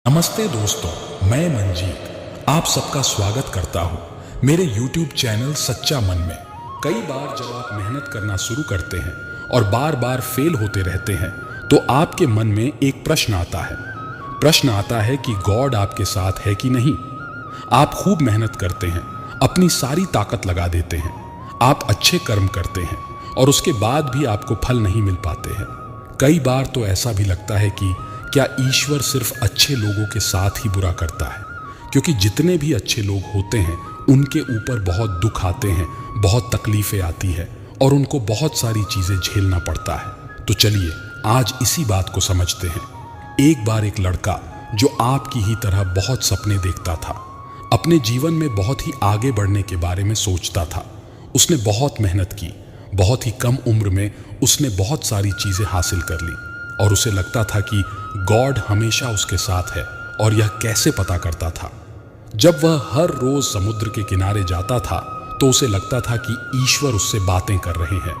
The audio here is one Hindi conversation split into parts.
नमस्ते दोस्तों, मैं मंजीत आप सबका स्वागत करता हूँ मेरे YouTube चैनल सच्चा मन में। कई बार जब आप मेहनत करना शुरू करते हैं और बार बार फेल होते रहते हैं तो आपके मन में एक प्रश्न आता है कि गॉड आपके साथ है कि नहीं। आप खूब मेहनत करते हैं, अपनी सारी ताकत लगा देते हैं, आप अच्छे कर्म करते हैं और उसके बाद भी आपको फल नहीं मिल पाते हैं। कई बार तो ऐसा भी लगता है कि क्या ईश्वर सिर्फ अच्छे लोगों के साथ ही बुरा करता है, क्योंकि जितने भी अच्छे लोग होते हैं उनके ऊपर बहुत दुख आते हैं, बहुत तकलीफें आती है और उनको बहुत सारी चीजें झेलना पड़ता है। तो चलिए आज इसी बात को समझते हैं। एक बार एक लड़का जो आपकी ही तरह बहुत सपने देखता था, अपने जीवन में बहुत ही आगे बढ़ने के बारे में सोचता था। उसने बहुत मेहनत की, बहुत ही कम उम्र में उसने बहुत सारी चीजें हासिल कर ली और उसे लगता था कि गॉड हमेशा उसके साथ है। और यह कैसे पता करता था? जब वह हर रोज समुद्र के किनारे जाता था तो उसे लगता था कि ईश्वर उससे बातें कर रहे हैं,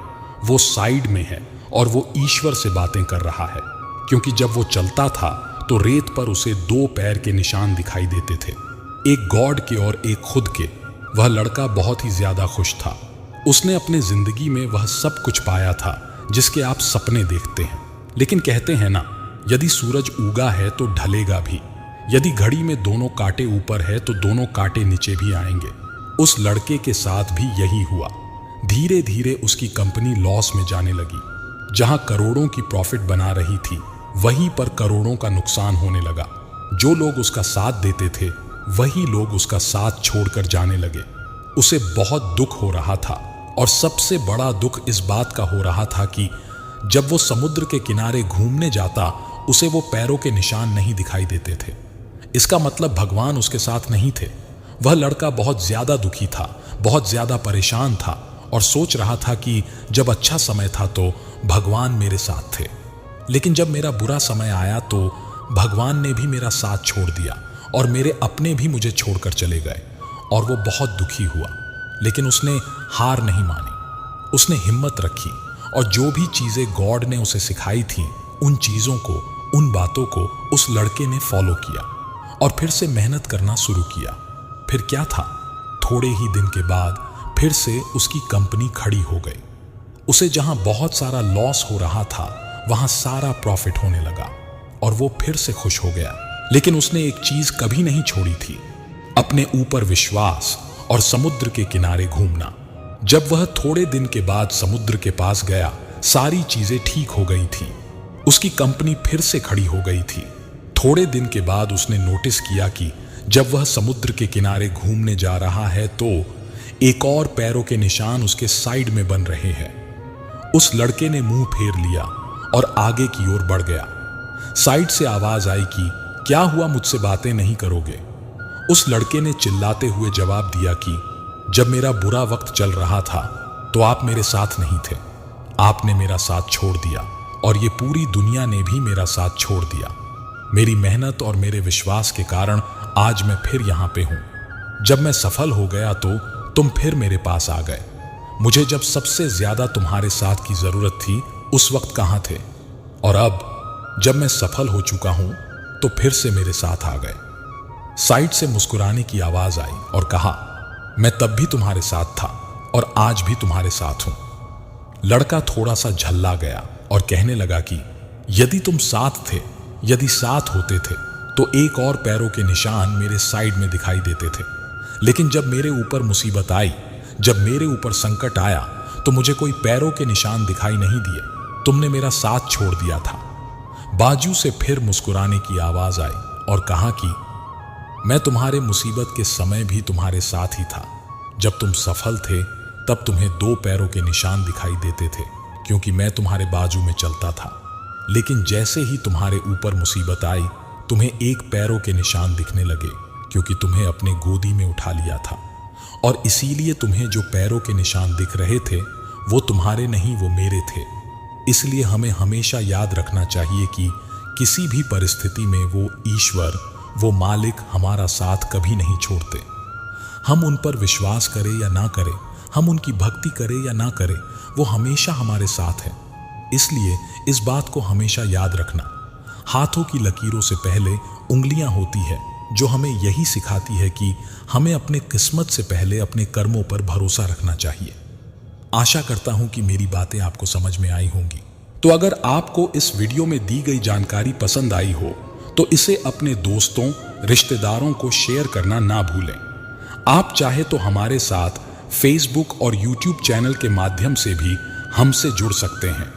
वो साइड में है और वो ईश्वर से बातें कर रहा है। क्योंकि जब वो चलता था तो रेत पर उसे 2 पैर के निशान दिखाई देते थे, एक गॉड के और एक खुद के। वह लड़का बहुत ही ज्यादा खुश था। उसने अपने जिंदगी में वह सब कुछ पाया था जिसके आप सपने देखते हैं। लेकिन कहते हैं ना, यदि सूरज उगा है तो ढलेगा भी, यदि घड़ी में दोनों कांटे ऊपर है तो दोनों कांटे नीचे भी आएंगे। उस लड़के के साथ भी यही हुआ। धीरे धीरे उसकी कंपनी लॉस में जाने लगी। जहां करोड़ों की प्रॉफिट बना रही थी वहीं पर करोड़ों का नुकसान होने लगा। जो लोग उसका साथ देते थे वही लोग उसका साथ छोड़कर जाने लगे। उसे बहुत दुख हो रहा था और सबसे बड़ा दुख इस बात का हो रहा था कि जब वो समुद्र के किनारे घूमने जाता उसे वो पैरों के निशान नहीं दिखाई देते थे। इसका मतलब भगवान उसके साथ नहीं थे। वह लड़का बहुत ज्यादा दुखी था, बहुत ज्यादा परेशान था और सोच रहा था कि जब अच्छा समय था तो भगवान मेरे साथ थे, लेकिन जब मेरा बुरा समय आया तो भगवान ने भी मेरा साथ छोड़ दिया और मेरे अपने भी मुझे छोड़कर चले गए। और वो बहुत दुखी हुआ, लेकिन उसने हार नहीं मानी। उसने हिम्मत रखी और जो भी चीजें गॉड ने उसे सिखाई थी उन चीजों को, उन बातों को उस लड़के ने फॉलो किया और फिर से मेहनत करना शुरू किया। फिर क्या था, थोड़े ही दिन के बाद फिर से उसकी कंपनी खड़ी हो गई। उसे जहां बहुत सारा लॉस हो रहा था वहां सारा प्रॉफिट होने लगा और वो फिर से खुश हो गया। लेकिन उसने एक चीज कभी नहीं छोड़ी थी, अपने ऊपर विश्वास और समुद्र के किनारे घूमना। जब वह थोड़े दिन के बाद समुद्र के पास गया, सारी चीजें ठीक हो गई थी। उसकी कंपनी फिर से खड़ी हो गई थी। थोड़े दिन के बाद उसने नोटिस किया कि जब वह समुद्र के किनारे घूमने जा रहा है तो एक और पैरों के निशान उसके साइड में बन रहे हैं। उस लड़के ने मुंह फेर लिया और आगे की ओर बढ़ गया। साइड से आवाज आई कि क्या हुआ, मुझसे बातें नहीं करोगे? उस लड़के ने चिल्लाते हुए जवाब दिया कि जब मेरा बुरा वक्त चल रहा था तो आप मेरे साथ नहीं थे, आपने मेरा साथ छोड़ दिया और ये पूरी दुनिया ने भी मेरा साथ छोड़ दिया। मेरी मेहनत और मेरे विश्वास के कारण आज मैं फिर यहाँ पे हूँ। जब मैं सफल हो गया तो तुम फिर मेरे पास आ गए। मुझे जब सबसे ज्यादा तुम्हारे साथ की जरूरत थी उस वक्त कहाँ थे? और अब जब मैं सफल हो चुका हूँ तो फिर से मेरे साथ आ गए। साइड से मुस्कुराने की आवाज आई और कहा, मैं तब भी तुम्हारे साथ था और आज भी तुम्हारे साथ हूं। लड़का थोड़ा सा झल्ला गया और कहने लगा कि यदि तुम साथ थे, यदि साथ होते थे तो एक और पैरों के निशान मेरे साइड में दिखाई देते थे। लेकिन जब मेरे ऊपर मुसीबत आई, जब मेरे ऊपर संकट आया तो मुझे कोई पैरों के निशान दिखाई नहीं दिए। तुमने मेरा साथ छोड़ दिया था। बाजू से फिर मुस्कुराने की आवाज आई और कहा कि मैं तुम्हारे मुसीबत के समय भी तुम्हारे साथ ही था। जब तुम सफल थे तब तुम्हें 2 पैरों के निशान दिखाई देते थे क्योंकि मैं तुम्हारे बाजू में चलता था। लेकिन जैसे ही तुम्हारे ऊपर मुसीबत आई तुम्हें 1 पैरों के निशान दिखने लगे क्योंकि तुम्हें अपने गोदी में उठा लिया था। और इसीलिए तुम्हें जो पैरों के निशान दिख रहे थे वो तुम्हारे नहीं, वो मेरे थे। इसलिए हमें हमेशा याद रखना चाहिए कि किसी भी परिस्थिति में वो ईश्वर, वो मालिक हमारा साथ कभी नहीं छोड़ते। हम उन पर विश्वास करें या ना करें, हम उनकी भक्ति करें या ना करें, वो हमेशा हमारे साथ है। इसलिए इस बात को हमेशा याद रखना। हाथों की लकीरों से पहले उंगलियां होती है, जो हमें यही सिखाती है कि हमें अपने किस्मत से पहले अपने कर्मों पर भरोसा रखना चाहिए। आशा करता हूं कि मेरी बातें आपको समझ में आई होंगी। तो अगर आपको इस वीडियो में दी गई जानकारी पसंद आई हो तो इसे अपने दोस्तों, रिश्तेदारों को शेयर करना ना भूलें। आप चाहे तो हमारे साथ फेसबुक और यूट्यूब चैनल के माध्यम से भी हमसे जुड़ सकते हैं।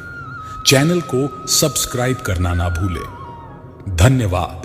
चैनल को सब्सक्राइब करना ना भूलें। धन्यवाद।